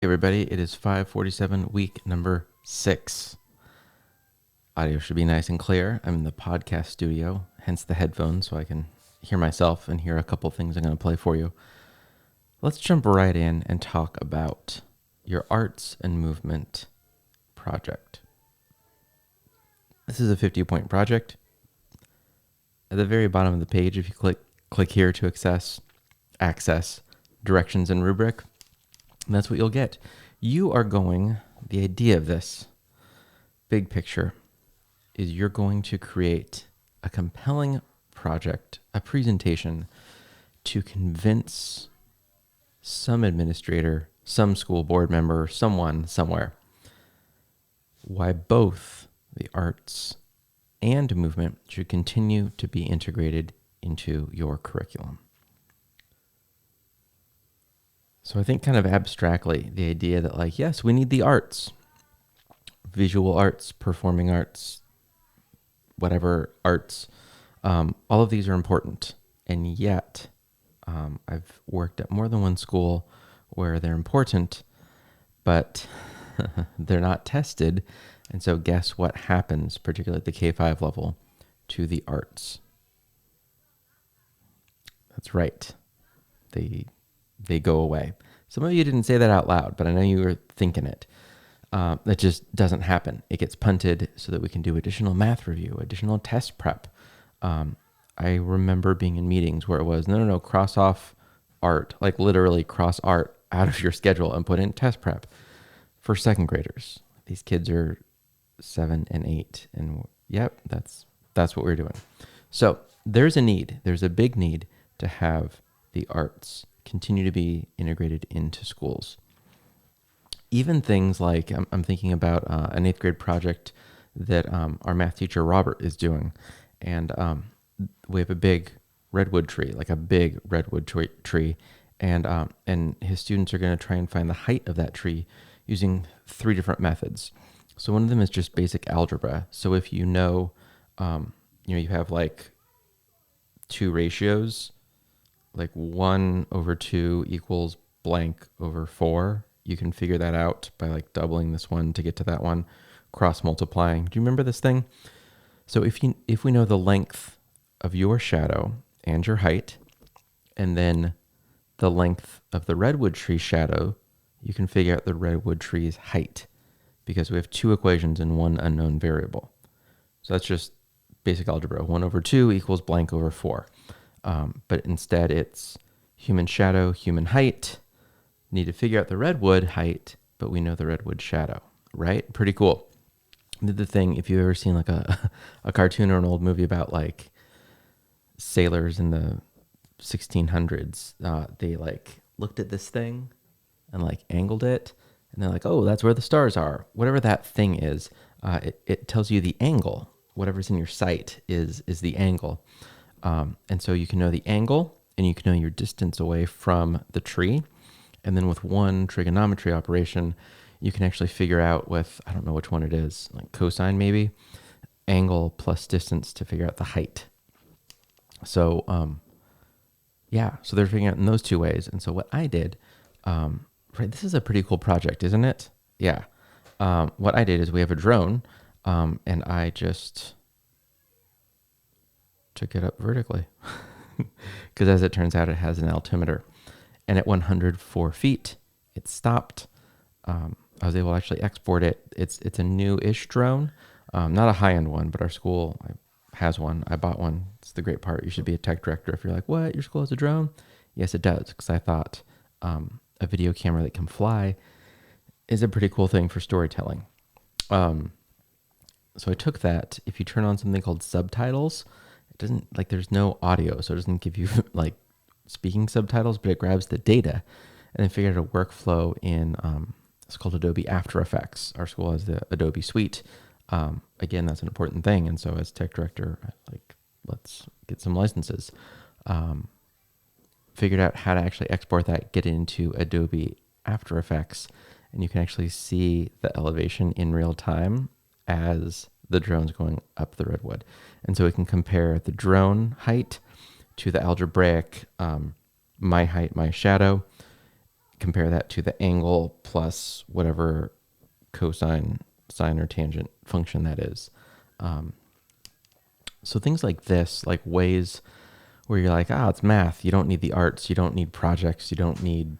Everybody, it is 5:47, week number 6. Audio should be nice and clear. I'm in the podcast studio, hence the headphones, so I can hear myself and hear a couple things I'm going to play for you. Let's jump right in and talk about your arts and movement project. This is a 50-point project. At the very bottom of the page, if you click here to access directions and rubric, and that's what you'll get. The idea of this big picture is you're going to create a compelling project, a presentation to convince some administrator, some school board member, someone somewhere, why both the arts and movement should continue to be integrated into your curriculum. So I think kind of abstractly, the idea that yes, we need the arts, visual arts, performing arts, whatever arts, all of these are important. And yet I've worked at more than one school where they're important, but they're not tested. And so guess what happens, particularly at the K-5 level, to the arts? That's right. They go away. Some of you didn't say that out loud, but I know you were thinking it. That just doesn't happen. It gets punted so that we can do additional math review, additional test prep. I remember being in meetings where it was, no, cross off art, like literally cross art out of your schedule and put in test prep for second graders. These kids are 7 and 8, and yep, that's what we're doing. So there's a big need to have the arts continue to be integrated into schools. Even things like, I'm thinking about an 8th grade project that our math teacher, Robert, is doing. And we have a big redwood tree, and his students are going to try and find the height of that tree using 3 different methods. So one of them is just basic algebra. So if you know, you have 2 ratios, 1/2 equals blank over 4. You can figure that out by doubling this one to get to that one, cross multiplying. Do you remember this thing? So if we know the length of your shadow and your height, and then the length of the redwood tree shadow, you can figure out the redwood tree's height because we have 2 equations and 1 unknown variable. So that's just basic algebra. 1/2 equals blank over 4. But instead it's human shadow, human height. Need to figure out the redwood height, but we know the redwood shadow, right? Pretty cool. The thing, if you've ever seen a cartoon or an old movie about sailors in the 1600s, they looked at this thing and angled it, and they're oh, that's where the stars are. Whatever that thing is, it tells you the angle. Whatever's in your sight is the angle. And so you can know the angle, and you can know your distance away from the tree. And then with one trigonometry operation, you can actually figure out with, I don't know which one it is, cosine maybe, angle plus distance to figure out the height. So, so they're figuring out in those 2 ways. And so what I did, this is a pretty cool project, isn't it? Yeah. What I did is we have a drone, and I just took it up vertically because as it turns out, it has an altimeter. And at 104 feet, it stopped. I was able to actually export it. It's a new-ish drone, not a high-end one, but our school has one. I bought one. It's the great part. You should be a tech director if you're what? Your school has a drone? Yes, it does, because I thought a video camera that can fly is a pretty cool thing for storytelling. So I took that. If you turn on something called subtitles, it doesn't, there's no audio, so it doesn't give you speaking subtitles, but it grabs the data and then figured out a workflow in it's called Adobe After Effects. Our school has the Adobe suite. Again, that's an important thing. And so as tech director, let's get some licenses. Figured out how to actually export that, get it into Adobe After Effects, and you can actually see the elevation in real time as the drone's going up the redwood. And so we can compare the drone height to the algebraic my height, my shadow, compare that to the angle plus whatever cosine, sine, or tangent function that is. So things like this, like ways where you're like, it's math. You don't need the arts. You don't need projects. You don't need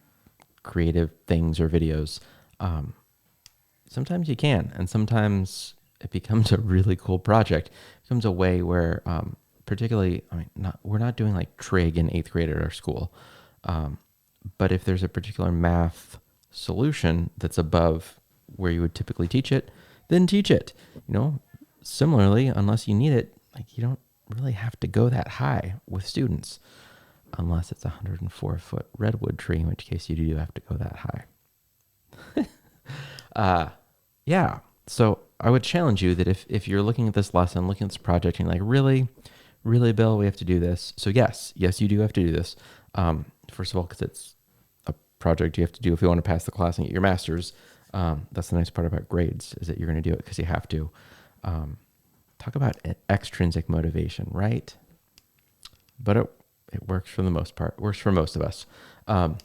creative things or videos. Sometimes you can, and sometimes it becomes a really cool project. It becomes a way where, particularly, we're not doing like trig in 8th grade at our school. But if there's a particular math solution that's above where you would typically teach it, then teach it. Similarly, unless you need it, like you don't really have to go that high with students, unless it's a 104-foot redwood tree, in which case you do have to go that high. Yeah. So I would challenge you that if you're looking at this lesson, looking at this project, and you're like, really, Bill, we have to do this. So yes, you do have to do this. First of all, because it's a project you have to do if you want to pass the class and get your master's. That's the nice part about grades, is that you're going to do it because you have to. Talk about extrinsic motivation, right? But it works for the most part. Works for most of us. So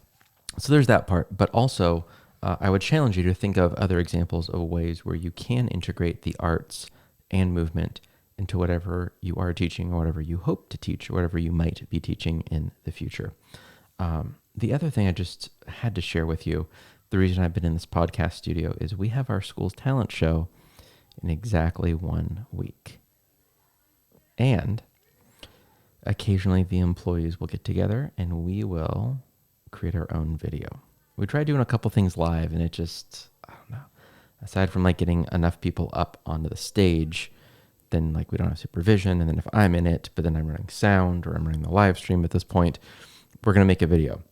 there's that part. But also, I would challenge you to think of other examples of ways where you can integrate the arts and movement into whatever you are teaching or whatever you hope to teach or whatever you might be teaching in the future. The other thing I just had to share with you, the reason I've been in this podcast studio, is we have our school's talent show in exactly 1 week. And occasionally the employees will get together and we will create our own video. We tried doing a couple things live and it just, I don't know. Aside from like getting enough people up onto the stage, then like we don't have supervision. And then if I'm in it, but then I'm running sound or I'm running the live stream at this point, we're going to make a video.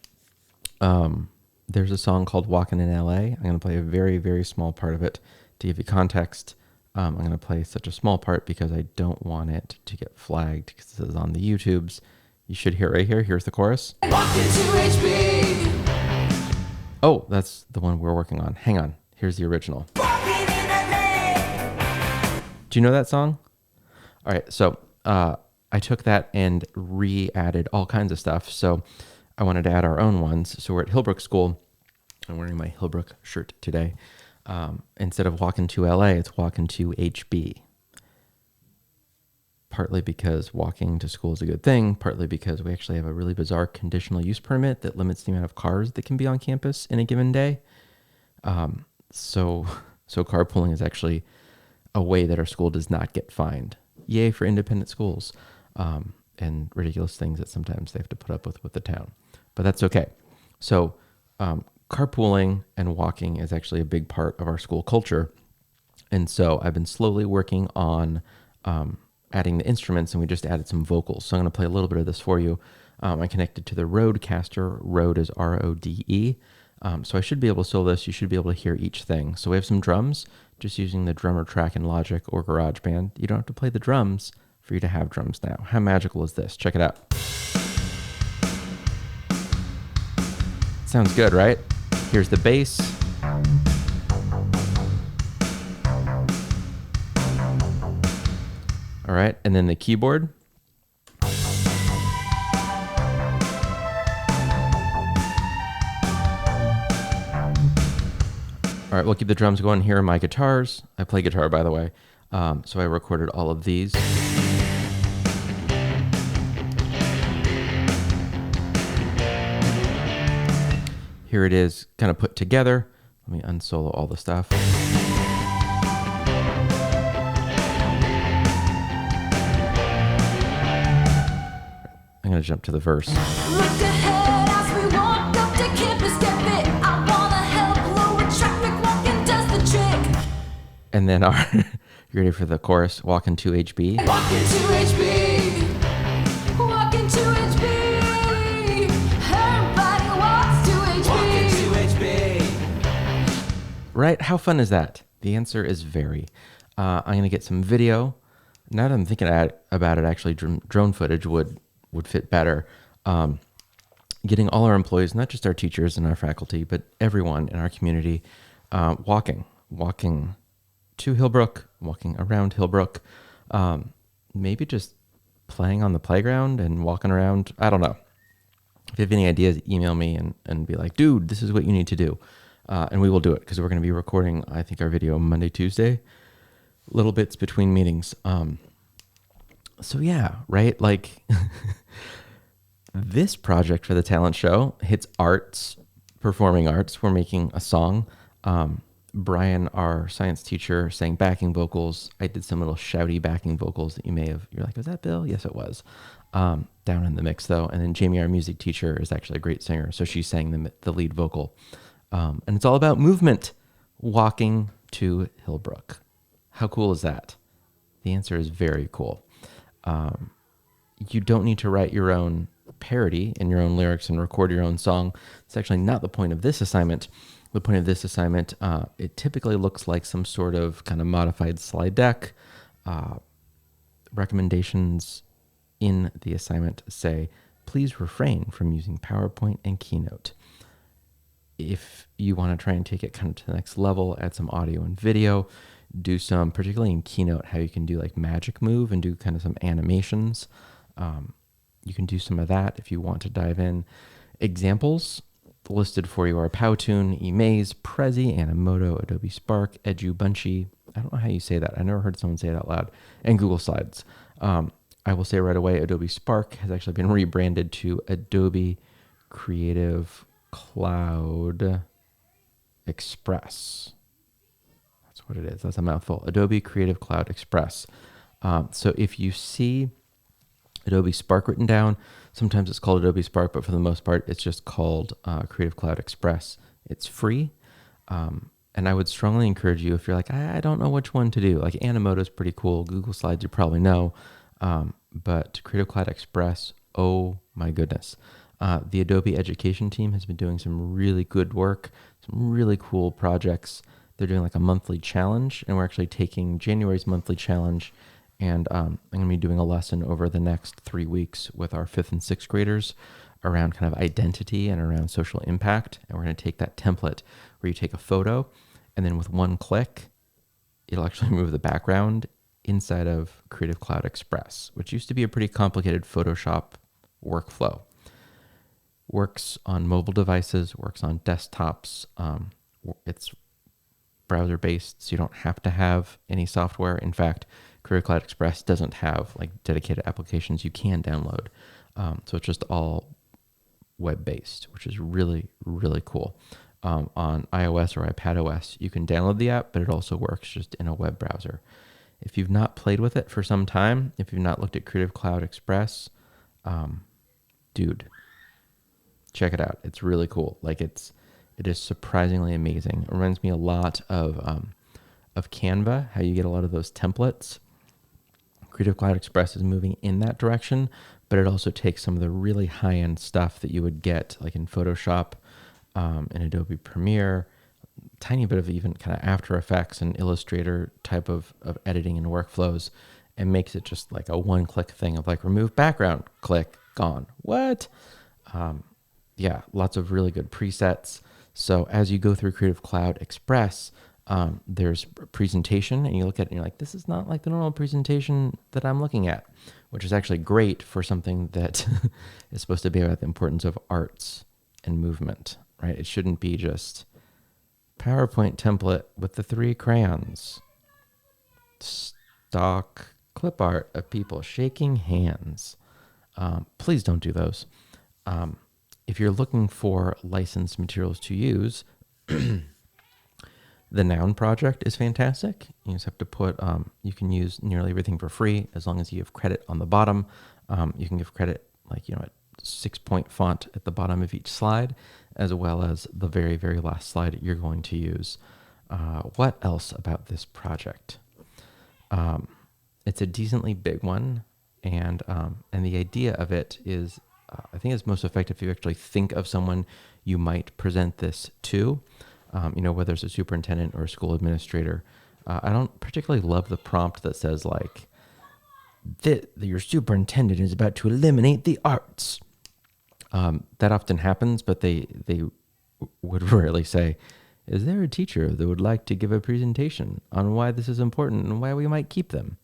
There's a song called Walking in LA. I'm going to play a very, very small part of it to give you context. I'm going to play such a small part because I don't want it to get flagged because this is on the YouTubes. You should hear it right here. Here's the chorus. Oh, that's the one we're working on. Hang on. Here's the original. Do you know that song? All right. So I took that and re-added all kinds of stuff. So I wanted to add our own ones. So we're at Hillbrook School. I'm wearing my Hillbrook shirt today. Instead of walking to LA, it's walking to HB. Partly because walking to school is a good thing, partly because we actually have a really bizarre conditional use permit that limits the amount of cars that can be on campus in a given day. So carpooling is actually a way that our school does not get fined. Yay for independent schools, and ridiculous things that sometimes they have to put up with the town. But that's okay. So carpooling and walking is actually a big part of our school culture. And so I've been slowly working on adding the instruments, and we just added some vocals. So I'm going to play a little bit of this for you. I connected to the Rodecaster. Rode is R-O-D-E. So I should be able to solo this. You should be able to hear each thing. So we have some drums, just using the drummer track in Logic or GarageBand. You don't have to play the drums for you to have drums now. How magical is this? Check it out. Sounds good, right? Here's the bass. All right, and then the keyboard. All right, we'll keep the drums going. Here are my guitars. I play guitar, by the way. So I recorded all of these. Here it is kind of put together. Let me unsolo all the stuff. I'm going to jump to the verse. Look ahead as we walk up to campus cafe. I want to help lower traffic, walking does the trick. And then you ready for the chorus? Walking to HB. Walking to HB. Walking to HB. Everybody walks to HB. Walking to HB. Right? How fun is that? The answer is very. I'm going to get some video. Now that I'm thinking about it, actually, drone footage would fit better. Getting all our employees, not just our teachers and our faculty, but everyone in our community, walking to Hillbrook, walking around Hillbrook, maybe just playing on the playground and walking around. I don't know. If you have any ideas, email me and be like, dude, this is what you need to do. And we will do it because we're going to be recording, I think, our video Monday, Tuesday, little bits between meetings. So yeah, right? Like this project for the talent show hits arts, performing arts. We're making a song. Brian, our science teacher, sang backing vocals. I did some little shouty backing vocals that you're like, was that Bill? Yes, it was. Down in the mix though. And then Jamie, our music teacher, is actually a great singer. So she sang the lead vocal. And it's all about movement, walking to Hillbrook. How cool is that? The answer is very cool. You don't need to write your own parody and your own lyrics and record your own song. It's actually not the point of this assignment. The point of this assignment, it typically looks like some sort of kind of modified slide deck. Recommendations in the assignment say, please refrain from using PowerPoint and Keynote. If you want to try and take it kind of to the next level, add some audio and video, do some, particularly in Keynote, how you can do like magic move and do kind of some animations. You can do some of that if you want to dive in. Examples listed for you are Powtoon, eMaze, Prezi, Animoto, Adobe Spark, Edubunchi. I don't know how you say that. I never heard someone say it out loud. And Google Slides. I will say right away, Adobe Spark has actually been rebranded to Adobe Creative Cloud Express. That's what it is. That's a mouthful. Adobe Creative Cloud Express. So if you see Adobe Spark written down, sometimes it's called Adobe Spark, but for the most part, it's just called Creative Cloud Express. It's free. And I would strongly encourage you, if you're like, I don't know which one to do, like Animoto is pretty cool. Google Slides, you probably know. But Creative Cloud Express, oh my goodness. The Adobe Education team has been doing some really good work, some really cool projects. They're doing like a monthly challenge, and we're actually taking January's monthly challenge, and I'm going to be doing a lesson over the next 3 weeks with our 5th and 6th graders around kind of identity and around social impact. And we're going to take that template where you take a photo, and then with one click, it'll actually move the background inside of Creative Cloud Express, which used to be a pretty complicated Photoshop workflow. Works on mobile devices, works on desktops. It's browser-based, so you don't have to have any software. In fact, Creative Cloud Express doesn't have like dedicated applications you can download. So it's just all web-based, which is really, really cool. On iOS or iPadOS, you can download the app, but it also works just in a web browser. If you've not played with it for some time, if you've not looked at Creative Cloud Express, dude, check it out. It's really cool. Like it is surprisingly amazing. It reminds me a lot of Canva, how you get a lot of those templates. Creative Cloud Express is moving in that direction, but it also takes some of the really high-end stuff that you would get like in Photoshop, in Adobe Premiere, tiny bit of even kind of After Effects and Illustrator type of editing and workflows, and makes it just like a one-click thing of like remove background, click, gone. What? Yeah, lots of really good presets. So as you go through Creative Cloud Express, there's presentation, and you look at it and you're like, this is not like the normal presentation that I'm looking at, which is actually great for something that is supposed to be about the importance of arts and movement, right? It shouldn't be just PowerPoint template with the 3 crayons, stock clip art of people shaking hands. Please don't do those. If you're looking for licensed materials to use, the Noun project is fantastic. You just have to put, you can use nearly everything for free as long as you have credit on the bottom. You can give credit like, a 6-point font at the bottom of each slide, as well as the very, very last slide you're going to use. What else about this project? It's a decently big one, and the idea of it is, I think it's most effective if you actually think of someone you might present this to, whether it's a superintendent or a school administrator. I don't particularly love the prompt that says like, your superintendent is about to eliminate the arts. That often happens, but they would rarely say, is there a teacher that would like to give a presentation on why this is important and why we might keep them?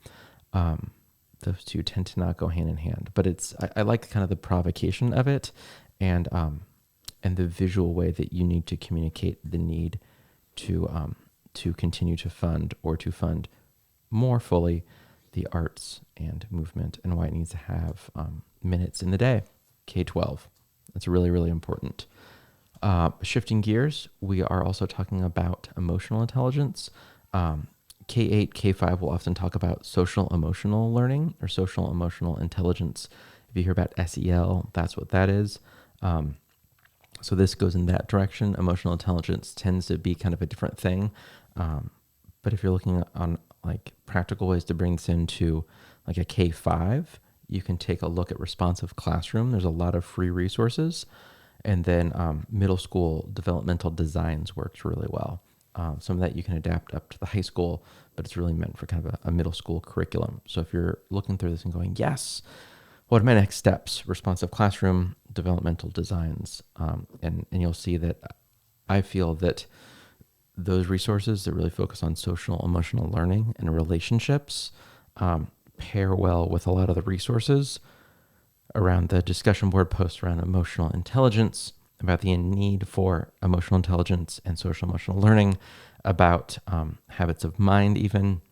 Those two tend to not go hand in hand, but I like kind of the provocation of it, and the visual way that you need to communicate the need to continue to fund or to fund more fully the arts and movement, and why it needs to have minutes in the day, K-12. That's really, really important. Shifting gears, we are also talking about emotional intelligence. K-8, K-5 will often talk about social emotional learning or social emotional intelligence. If you hear about SEL, that's what that is. So this goes in that direction. Emotional intelligence tends to be kind of a different thing. But if you're looking on like practical ways to bring this into like a K-5, you can take a look at Responsive Classroom. There's a lot of free resources. And then middle school developmental designs works really well. Some of that you can adapt up to the high school, but it's really meant for kind of a middle school curriculum. So if you're looking through this and going, yes, what are my next steps? Responsive Classroom, developmental designs. And you'll see that I feel that those resources that really focus on social emotional learning and relationships pair well with a lot of the resources around the discussion board posts around emotional intelligence, about the need for emotional intelligence and social emotional learning, about habits of mind even.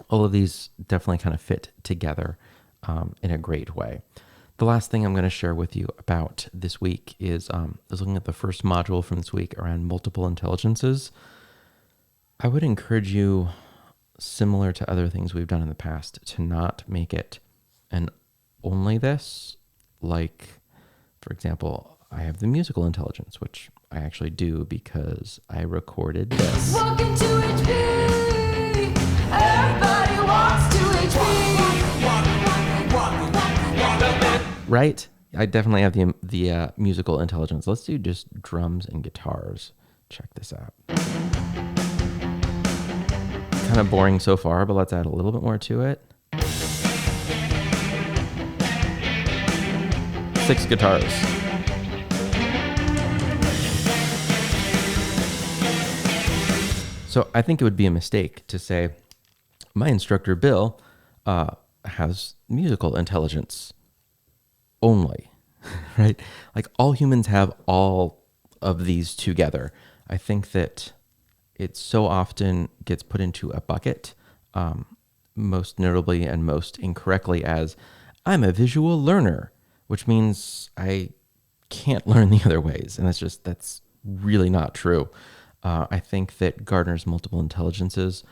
All of these definitely kind of fit together in a great way. The last thing I'm going to share with you about this week is looking at the first module from this week around multiple intelligences. I would encourage you, similar to other things we've done in the past, to not make it an only this. Like, for example, I have the musical intelligence, which I actually do because I recorded this. Welcome to HP. Everybody wants to HP. Right? I definitely have the musical intelligence. Let's do just drums and guitars. Check this out. Kind of boring so far, but let's add a little bit more to it. 6 guitars. So I think it would be a mistake to say, my instructor, Bill, has musical intelligence only, right? Like all humans have all of these together. I think that it so often gets put into a bucket, most notably and most incorrectly as, I'm a visual learner, which means I can't learn the other ways. And that's really not true. I think that Gardner's multiple intelligences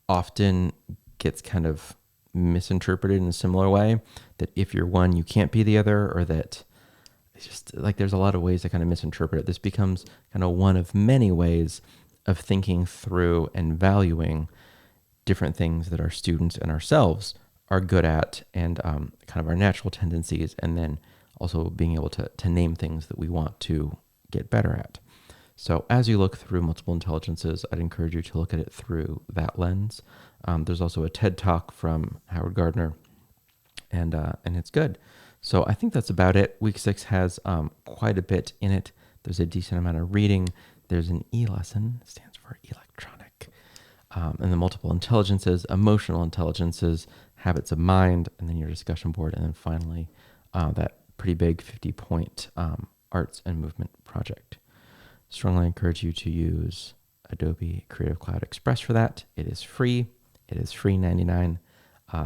often gets kind of misinterpreted in a similar way, that if you're one, you can't be the other, or that it's just like there's a lot of ways to kind of misinterpret it. This becomes kind of one of many ways of thinking through and valuing different things that our students and ourselves are good at, and kind of our natural tendencies, and then also being able to name things that we want to get better at. So as you look through multiple intelligences, I'd encourage you to look at it through that lens. There's also a TED Talk from Howard Gardner, and it's good. So I think that's about it. Week 6 has quite a bit in it. There's a decent amount of reading. There's an E-lesson, stands for electronic, and the multiple intelligences, emotional intelligences, habits of mind, and then your discussion board, and then finally that pretty big 50-point arts and movement project. Strongly encourage you to use Adobe Creative Cloud Express for that. It is free. It is free 99.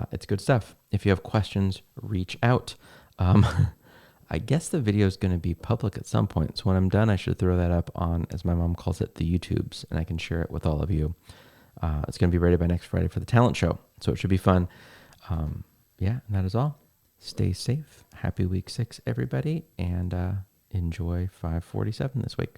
It's good stuff. If you have questions, reach out. I guess the video is going to be public at some point. So when I'm done, I should throw that up on, as my mom calls it, the YouTubes, and I can share it with all of you. It's going to be ready by next Friday for the talent show. So it should be fun. Yeah, and that is all. Stay safe. Happy week 6, everybody. And enjoy 547 this week.